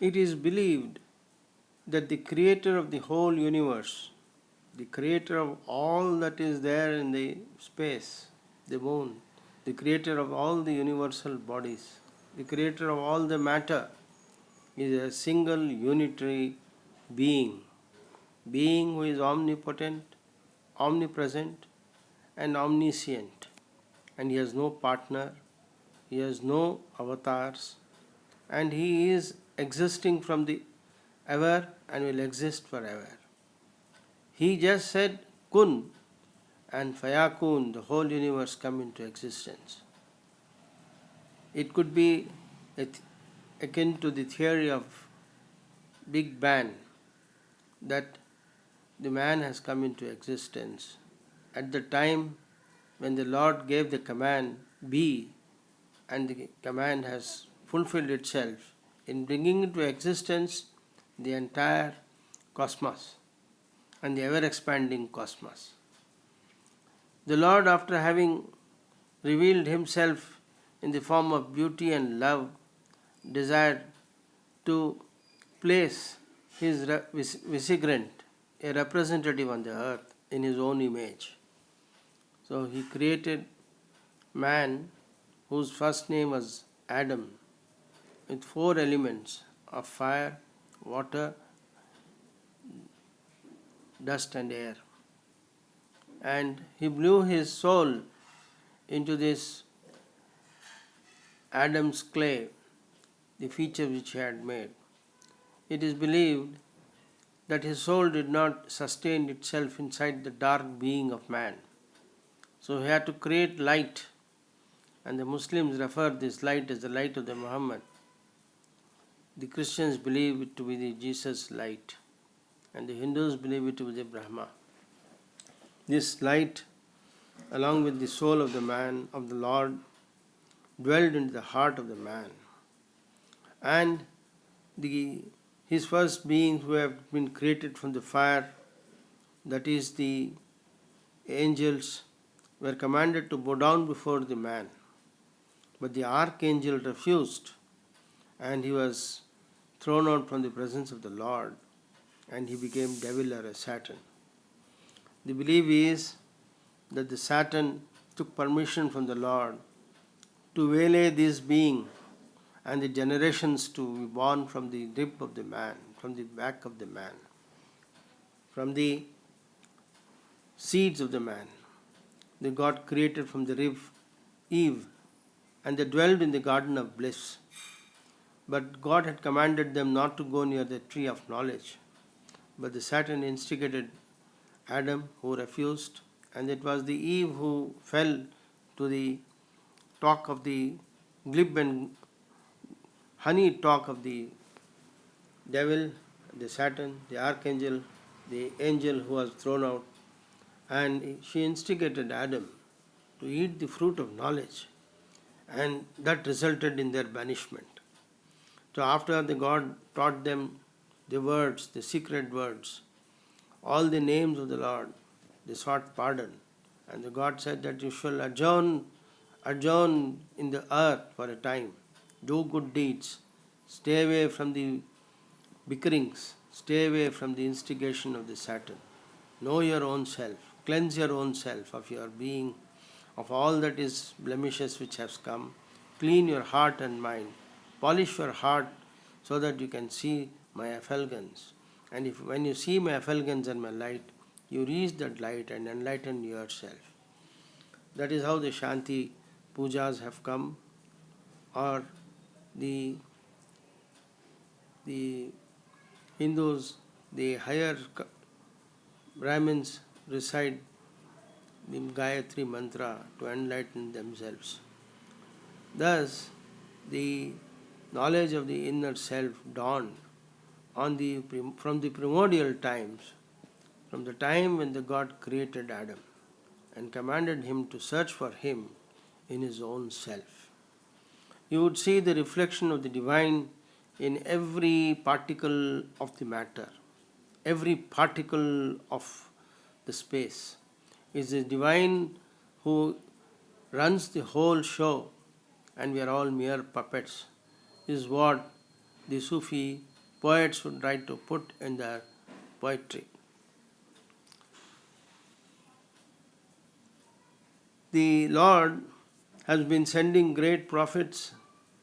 It is believed that the creator of the whole universe, the creator of all that is there in the space, the moon, the creator of all the universal bodies, the creator of all the matter, is a single unitary being who is omnipotent, omnipresent, and omniscient. And he has no partner, he has no avatars, and he is existing from the ever and will exist forever. He just said kun, and fayakun, the whole universe come into existence. It could be akin to the theory of Big Bang, that the man has come into existence at the time when the Lord gave the command be, and the command has fulfilled itself in bringing into existence the entire cosmos and the ever expanding cosmos. The Lord, after having revealed himself in the form of beauty and love, desired to place his vicegerent, a representative on the earth, in his own image. So he created man, whose first name was Adam, with four elements of fire, water, dust and air. And he blew his soul into this Adam's clay, the feature which he had made. It is believed that his soul did not sustain itself inside the dark being of man. So he had to create light, and the Muslims refer this light as the light of the Muhammad. The Christians believe it to be the Jesus light, and the Hindus believe it to be the Brahma. This light, along with the soul of the man, of the Lord, dwelled into the heart of the man. And his first beings who have been created from the fire, that is the angels, were commanded to bow down before the man. But the archangel refused, and he was thrown out from the presence of the Lord, and he became devil or a Satan. The belief is that the Satan took permission from the Lord to waylay this being and the generations to be born from the rib of the man, from the back of the man, from the seeds of the man. They got created from the rib Eve, and they dwelled in the garden of bliss. But God had commanded them not to go near the tree of knowledge. But the Satan instigated Adam, who refused, and it was the Eve who fell to the talk of the glib and honey talk of the devil, the Satan, the archangel, the angel who was thrown out, and she instigated Adam to eat the fruit of knowledge, and that resulted in their banishment. So after the God taught them the words, the secret words, all the names of the Lord, they sought pardon, and the God said that you shall adjourn in the earth for a time, do good deeds, stay away from the bickerings, stay away from the instigation of the Satan, know your own self, cleanse your own self of your being, of all that is blemishes which has come, clean your heart and mind, polish your heart so that you can see my effulgence. And when you see my effulgence and my light, you reach that light and enlighten yourself. That is how the Shanti pujas have come, or the Hindus, the higher Brahmins recite the Gayatri mantra to enlighten themselves. Thus, the knowledge of the inner self dawned from the primordial times, from the time when the God created Adam and commanded him to search for him in his own self. You would see the reflection of the divine in every particle of the matter, every particle of the space. Is the divine who runs the whole show, and we are all mere puppets, is what the Sufi poets would try to put in their poetry. The Lord has been sending great prophets,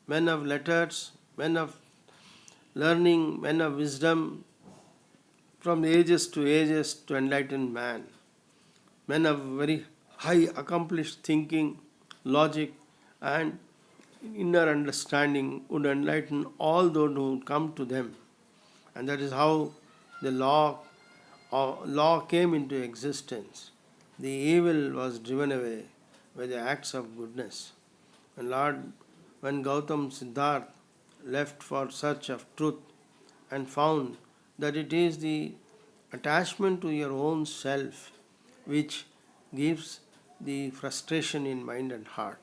men of letters, men of learning, men of wisdom, from ages to ages to enlighten man. Men of very high accomplished thinking, logic, and inner understanding would enlighten all those who would come to them. And that is how the law came into existence. The evil was driven away by the acts of goodness. When Gautam Siddhartha left for search of truth and found that it is the attachment to your own self which gives the frustration in mind and heart.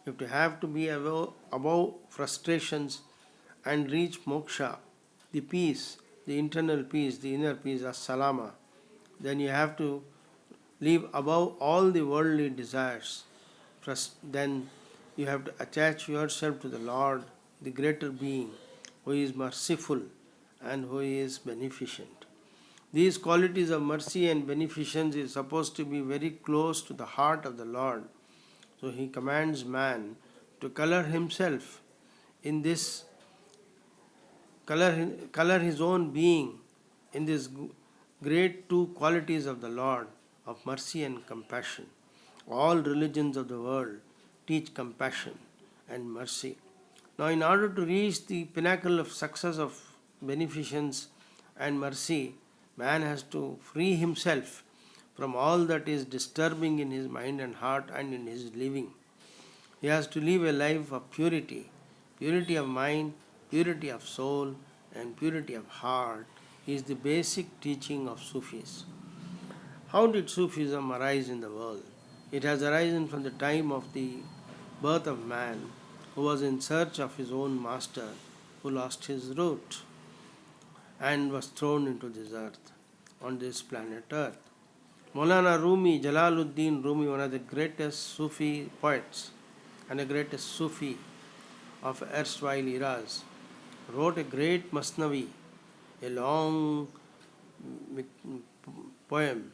If you have to be above frustrations and reach moksha, the peace, the internal peace, the inner peace, as-salama, then you have to live above all the worldly desires. Then you have to attach yourself to the Lord, the greater being, who is merciful and who is beneficent. These qualities of mercy and beneficence is supposed to be very close to the heart of the Lord. So he commands man to color himself in this, color his own being in these great two qualities of the Lord of mercy and compassion. All religions of the world teach compassion and mercy. Now, in order to reach the pinnacle of success of beneficence and mercy, man has to free himself from all that is disturbing in his mind and heart and in his living. He has to live a life of purity, purity of mind, purity of soul, and purity of heart is the basic teaching of Sufis. How did Sufism arise in the world? It has arisen from the time of the birth of man, who was in search of his own master, who lost his root and was thrown into this earth, on this planet earth. Maulana Rumi, Jalaluddin Rumi, one of the greatest Sufi poets and the greatest Sufi of erstwhile eras, wrote a great Masnavi, a long poem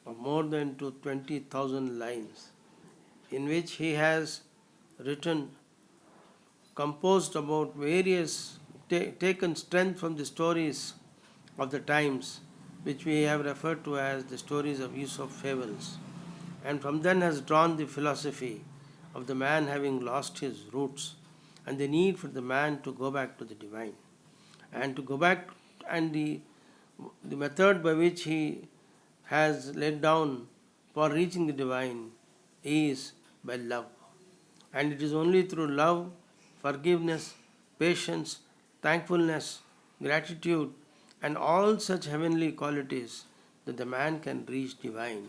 of more than 20,000 lines, in which he has written, composed about various, taken strength from the stories of the times, which we have referred to as the stories of Aesop fables, and from then has drawn the philosophy of the man having lost his roots and the need for the man to go back to the divine. And to go back, and the method by which he has laid down for reaching the divine is by love. And it is only through love, forgiveness, patience, thankfulness, gratitude, and all such heavenly qualities that the man can reach divine.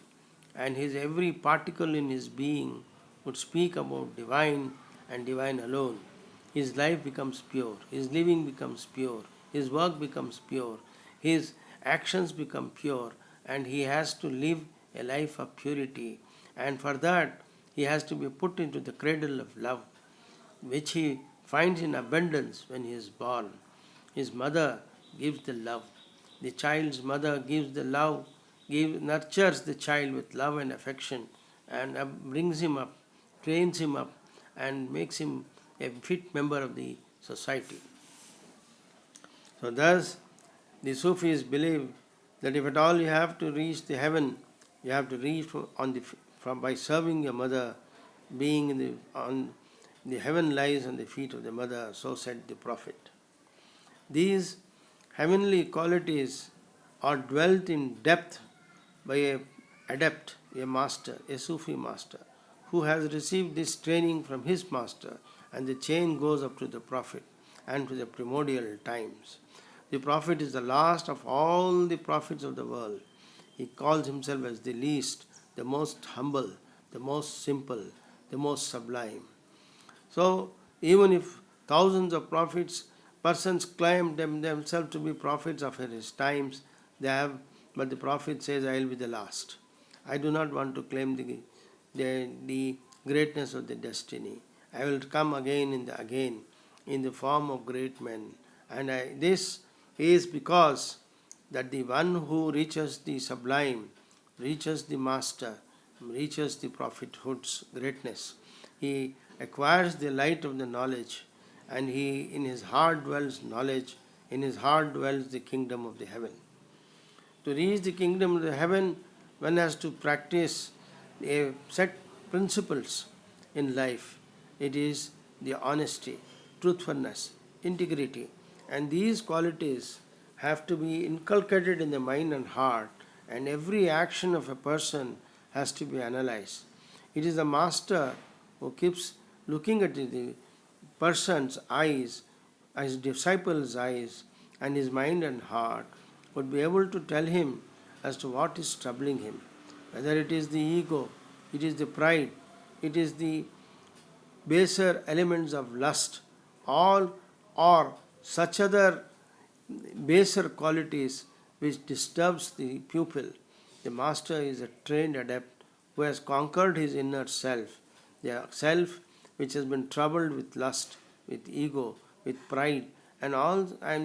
And his every particle in his being would speak about divine and divine alone. His life becomes pure, his living becomes pure, his work becomes pure, his actions become pure, and he has to live a life of purity. And for that, he has to be put into the cradle of love, which he finds in abundance when he is born. His mother gives the love. The child's mother gives the love, nurtures the child with love and affection, and brings him up, trains him up, and makes him a fit member of the society. So thus, the Sufis believe that if at all you have to reach the heaven, you have to reach by serving your mother, being on the heaven lies on the feet of the mother, so said the Prophet. These heavenly qualities are dwelt in depth by an adept, a master, a Sufi master, who has received this training from his master, and the chain goes up to the Prophet and to the primordial times. The Prophet is the last of all the prophets of the world. He calls himself as the least, the most humble, the most simple, the most sublime. So, even if thousands of persons claim themselves to be prophets of his times, but the Prophet says, I will be the last. I do not want to claim the greatness of the destiny. I will come again in the form of great men. And this is because that the one who reaches the sublime, reaches the master, reaches the prophethood's greatness, he acquires the light of the knowledge, and he in his heart dwells knowledge, in his heart dwells the kingdom of the heaven. To reach the kingdom of the heaven, one has to practice a set principles in life. It is the honesty, truthfulness, integrity, and these qualities have to be inculcated in the mind and heart, and every action of a person has to be analyzed. It is the master who keeps looking at the person's eyes, his disciples' eyes, and his mind and heart, would be able to tell him as to what is troubling him, whether it is the ego, it is the pride, it is the baser elements of lust, all or such other baser qualities which disturbs the pupil. The master is a trained adept who has conquered his inner self, the self which has been troubled with lust, with ego, with pride, and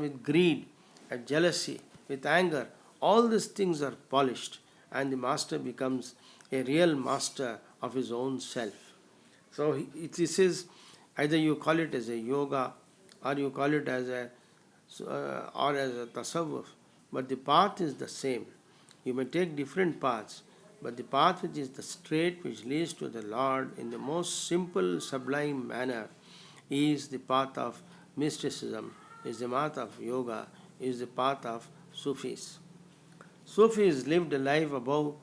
with greed and jealousy, with anger. All these things are polished, and the master becomes a real master of his own self. So this is, either you call it as a yoga, or you call it as a or as a tasawwuf, but the path is the same. You may take different paths, but the path which is the straight, which leads to the Lord in the most simple, sublime manner, is the path of mysticism, is the path of yoga, is the path of Sufis. Sufis lived a life above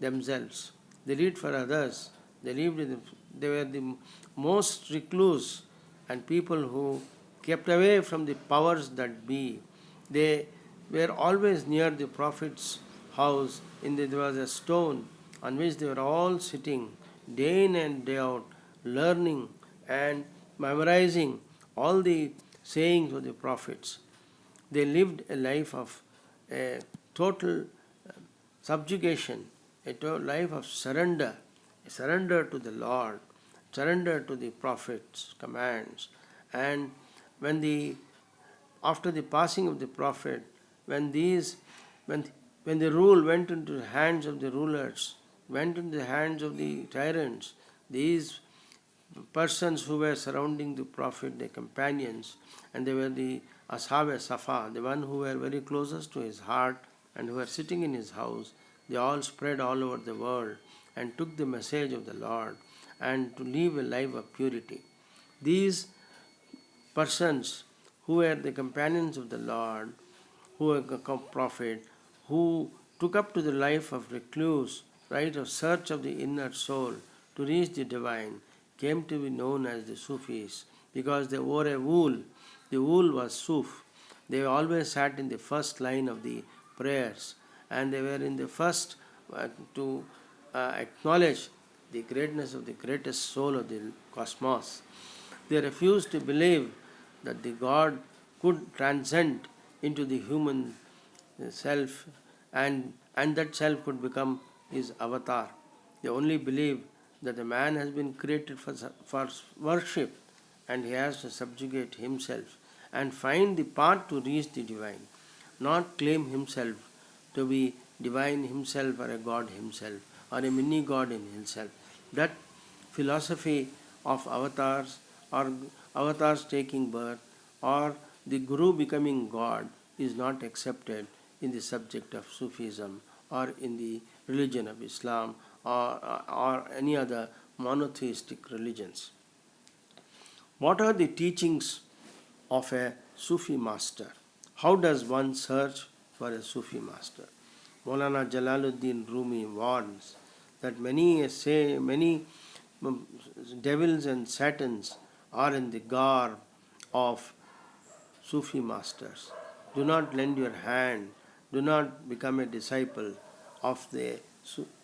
themselves. They lived for others. They were the most recluse and people who kept away from the powers that be. They were always near the Prophet's house. There was a stone on which they were all sitting day in and day out, learning and memorizing all the sayings of the Prophets. They lived a life of a total subjugation, life of surrender, a surrender to the Lord, surrender to the Prophet's commands. And after the passing of the Prophet, when the rule went into the hands of the rulers, went into the hands of the tyrants, these persons who were surrounding the Prophet, their companions, and they were the Ashab Safa, the one who were very closest to his heart and who were sitting in his house, they all spread all over the world and took the message of the Lord and to live a life of purity. These persons who were the companions of the Lord, who were the Prophet, who took up to the life of recluse, right, of search of the inner soul to reach the divine, came to be known as the Sufis because they wore a wool. The wool was Suf. They always sat in the first line of the prayers, and they were in the first to acknowledge the greatness of the greatest soul of the cosmos. They refused to believe that the God could transcend into the human self, and that self could become his avatar. They only believe that a man has been created for worship, and he has to subjugate himself and find the path to reach the divine, not claim himself to be divine himself or a god himself or a mini god in himself. That philosophy of avatars or avatars taking birth or the guru becoming god is not accepted in the subject of Sufism or in the religion of Islam or any other monotheistic religions. What are the teachings of a Sufi master? How does one search for a Sufi master? Maulana Jalaluddin Rumi warns that many devils and satans are in the garb of Sufi masters. Do not lend your hand, do not become a disciple of the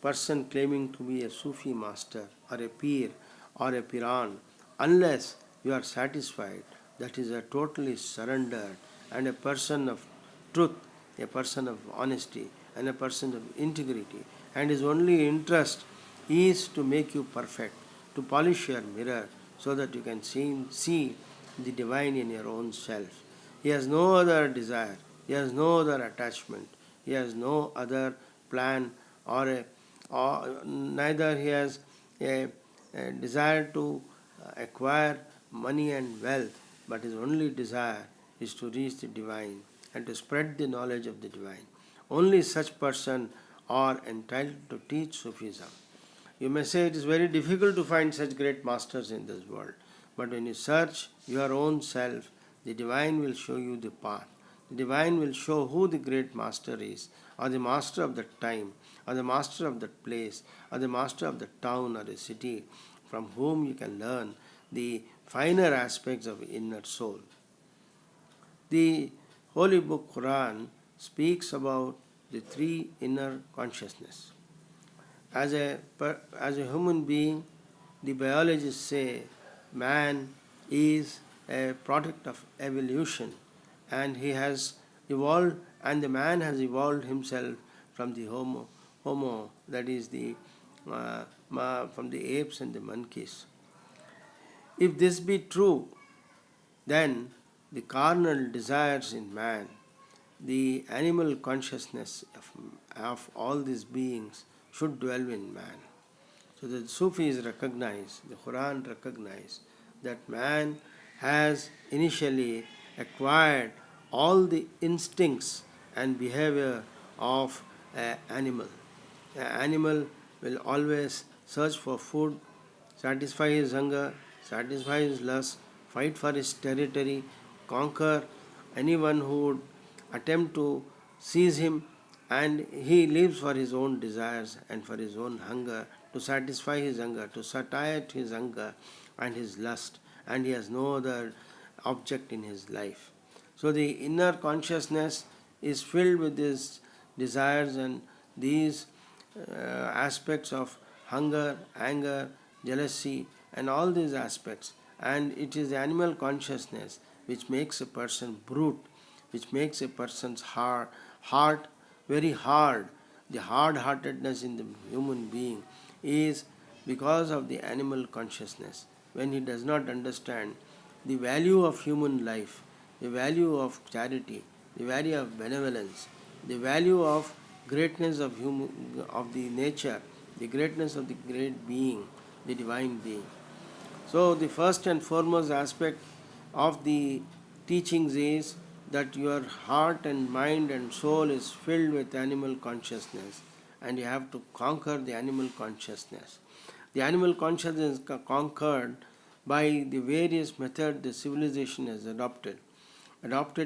person claiming to be a Sufi master or a Peer or a Piran unless you are satisfied that is a totally surrendered and a person of truth, a person of honesty and a person of integrity, and his only interest is to make you perfect, to polish your mirror so that you can see the divine in your own self. He has no other desire. He has no other attachment. He has no other plan or neither he has a desire to acquire money and wealth, but his only desire is to reach the divine and to spread the knowledge of the divine. Only such person are entitled to teach Sufism. You may say it is very difficult to find such great masters in this world, but when you search your own self, the divine will show you the path. The divine will show who the great master is, or the master of that time, or the master of that place, or the master of the town or the city, from whom you can learn the finer aspects of inner soul. The Holy Book Quran speaks about the three inner consciousness. As a human being, the biologists say man is a product of evolution, and he has evolved, and the man has evolved himself from the homo, that is from the apes and the monkeys. If this be true, then the carnal desires in man, the animal consciousness of all these beings should dwell in man. So the Sufis recognize, the Quran recognize that man has initially acquired all the instincts and behavior of an animal. An animal will always search for food, satisfy his hunger, satisfy his lust, fight for his territory, conquer anyone who would attempt to seize him, and he lives for his own desires and for his own hunger, to satisfy his hunger, to satiate his hunger and his lust, and he has no other object in his life. So the inner consciousness is filled with these desires and these aspects of hunger, anger, jealousy, and all these aspects. And it is the animal consciousness which makes a person brute, which makes a person's heart very hard. The hard heartedness in the human being is because of the animal consciousness. When he does not understand the value of human life, the value of charity, the value of benevolence, the value of greatness of the nature, the greatness of the great being, the divine being. So the first and foremost aspect of the teachings is that your heart and mind and soul is filled with animal consciousness, and you have to conquer the animal consciousness. The animal consciousness is conquered by the various methods the civilization has adopted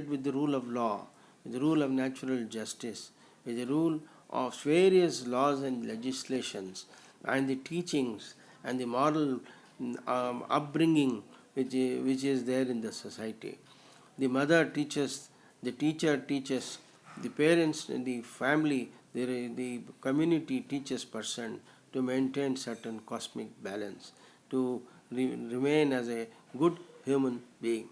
with the rule of law, with the rule of natural justice, with the rule of various laws and legislations, and the teachings and the moral upbringing which is there in the society. The mother teaches, the teacher teaches, the parents, the family, the community teaches person to maintain certain cosmic balance, to remain as a good human being.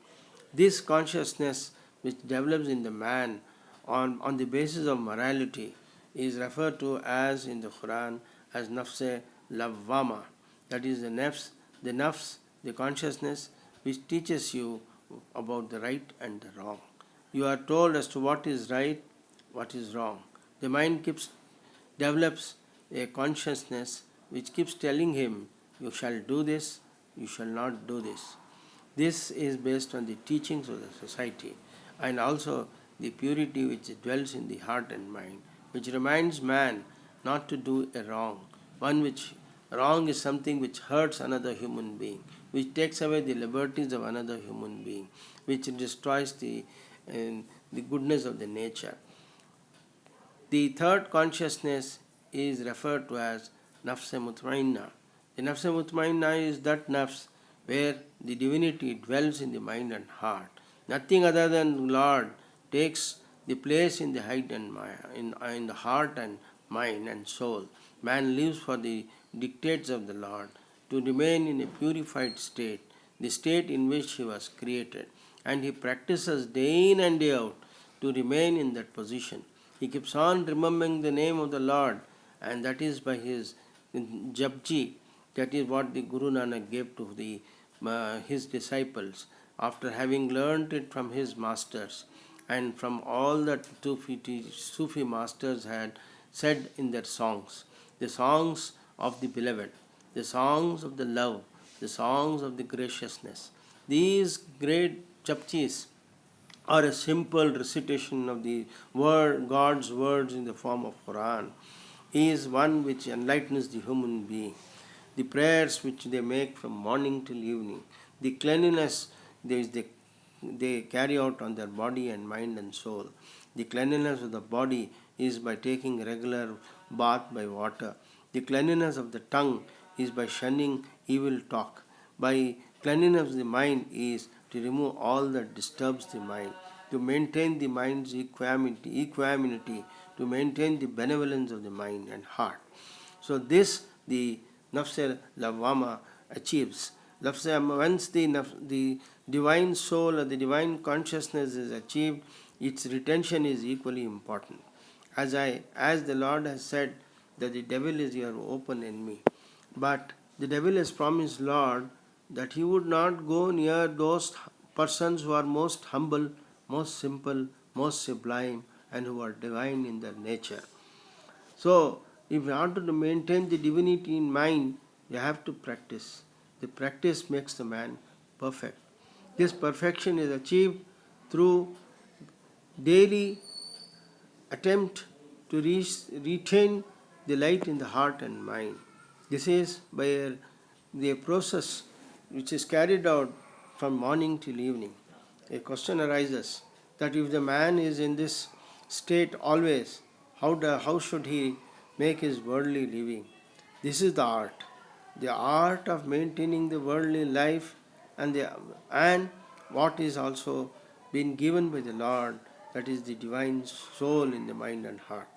This consciousness which develops in the man on the basis of morality is referred to as in the Quran as nafse lavwama. That is the nafs, the consciousness which teaches you about the right and the wrong. You are told as to what is right, what is wrong. The mind develops a consciousness which keeps telling him, you shall do this, you shall not do this. This is based on the teachings of the society and also the purity which dwells in the heart and mind, which reminds man not to do a wrong. One which wrong is something which hurts another human being, which takes away the liberties of another human being, which destroys the goodness of the nature. The third consciousness is referred to as nafs mutmainna. The nafs mutmainna is that nafs where the divinity dwells in the mind and heart. Nothing other than Lord takes the place in the heart and mind, in the heart and mind and soul. Man lives for the dictates of the Lord to remain in a purified state, the state in which he was created, and he practices day in and day out to remain in that position. He keeps on remembering the name of the Lord, and that is by his japji. That is what the Guru Nanak gave to his disciples after having learnt it from his masters. and from all that Sufi masters had said in their songs, the songs of the beloved, the songs of the love, the songs of the graciousness. These great chapchis are a simple recitation of the word, God's words in the form of Quran. He is one which enlightens the human being. The prayers which they make from morning till evening, the cleanliness they carry out on their body and mind and soul. The cleanliness of the body is by taking regular bath by water. The cleanliness of the tongue is by shunning evil talk. By cleanliness of the mind is to remove all that disturbs the mind, to maintain the mind's equanimity, to maintain the benevolence of the mind and heart. So this the nafs lavama achieves. Once the divine soul or the divine consciousness is achieved, its retention is equally important. As the Lord has said that the devil is your open enemy, but the devil has promised Lord that he would not go near those persons who are most humble, most simple, most sublime, and who are divine in their nature. So, if you want to maintain the divinity in mind, you have to practice. The practice makes the man perfect. This perfection is achieved through daily attempt to retain the light in the heart and mind. This is by the process which is carried out from morning till evening. A question arises that if the man is in this state always, how should he make his worldly living? This is the art of maintaining the worldly life, and what is also been given by the Lord, that is the divine soul in the mind and heart.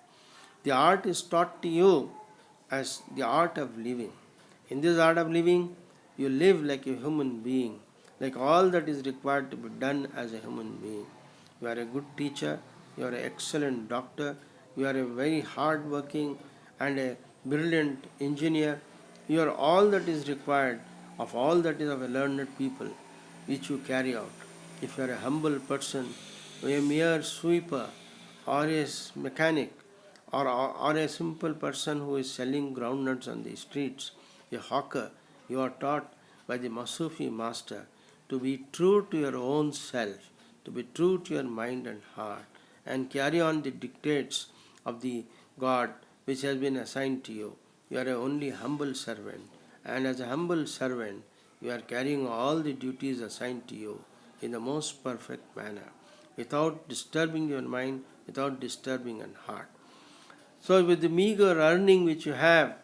The art is taught to you as the art of living. In this art of living, you live like a human being, like all that is required to be done as a human being. You are a good teacher, you are an excellent doctor, you are a very hard working and a brilliant engineer. You are all that is required of all that is of a learned people, which you carry out. If you are a humble person, a mere sweeper, or a mechanic, or a simple person who is selling groundnuts on the streets, a hawker, you are taught by the Sufi master to be true to your own self, to be true to your mind and heart, and carry on the dictates of the God which has been assigned to you. You are a only humble servant, and as a humble servant, you are carrying all the duties assigned to you in the most perfect manner, without disturbing your mind, without disturbing your heart. So, with the meager earning which you have,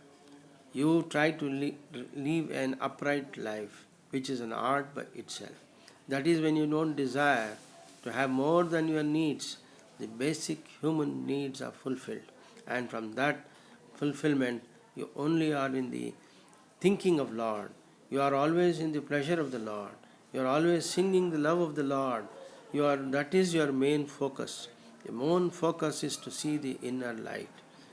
you try to live an upright life, which is an art by itself. That is when you don't desire to have more than your needs. The basic human needs are fulfilled, and from that fulfillment, you only are in the thinking of Lord. You are always in the pleasure of the Lord. You are always singing the love of the Lord. That is your main focus. The main focus is to see the inner light,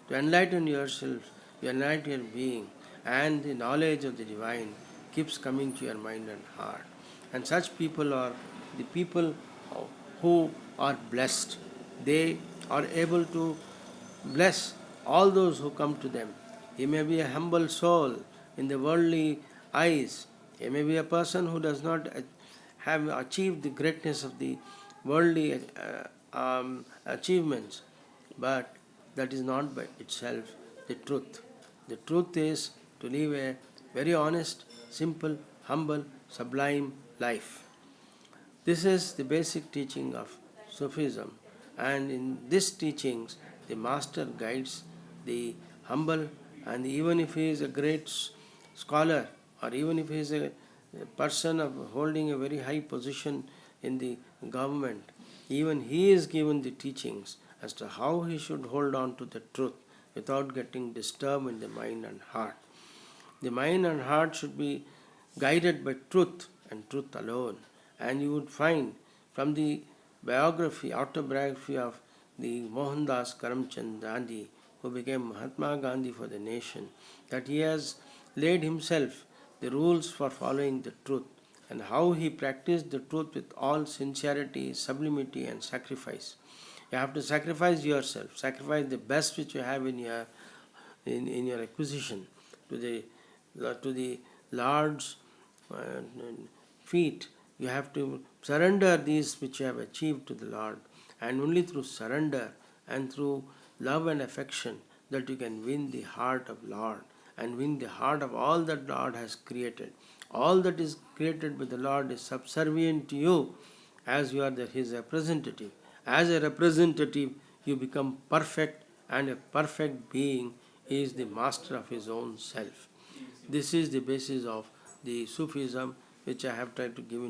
to enlighten yourself, to enlighten your being, and the knowledge of the divine keeps coming to your mind and heart. And such people are the people who are blessed. They are able to bless all those who come to them. He may be a humble soul in the worldly eyes. He may be a person who does not have achieved the greatness of the worldly achievements, but that is not by itself the truth. The truth is to live a very honest, simple, humble, sublime life. This is the basic teaching of Sufism, and in these teachings, the master guides the humble, and even if he is a great scholar, or even if he is a person of holding a very high position in the government, even he is given the teachings as to how he should hold on to the truth without getting disturbed in the mind and heart. The mind and heart should be guided by truth and truth alone. And you would find from the autobiography of the Mohandas Karamchand Gandhi, who became Mahatma Gandhi for the nation, that he has laid himself the rules for following the truth and how he practiced the truth with all sincerity, sublimity, and sacrifice. You have to sacrifice yourself, sacrifice the best which you have in your acquisition to the Lord's uh, feet. You have to surrender these which you have achieved to the Lord, and only through surrender and through love and affection that you can win the heart of Lord and win the heart of all that Lord has created. All that is created by the Lord is subservient to you as you are His representative. As a representative, you become perfect, and a perfect being is the master of his own self. This is the basis of the Sufism which I have tried to give in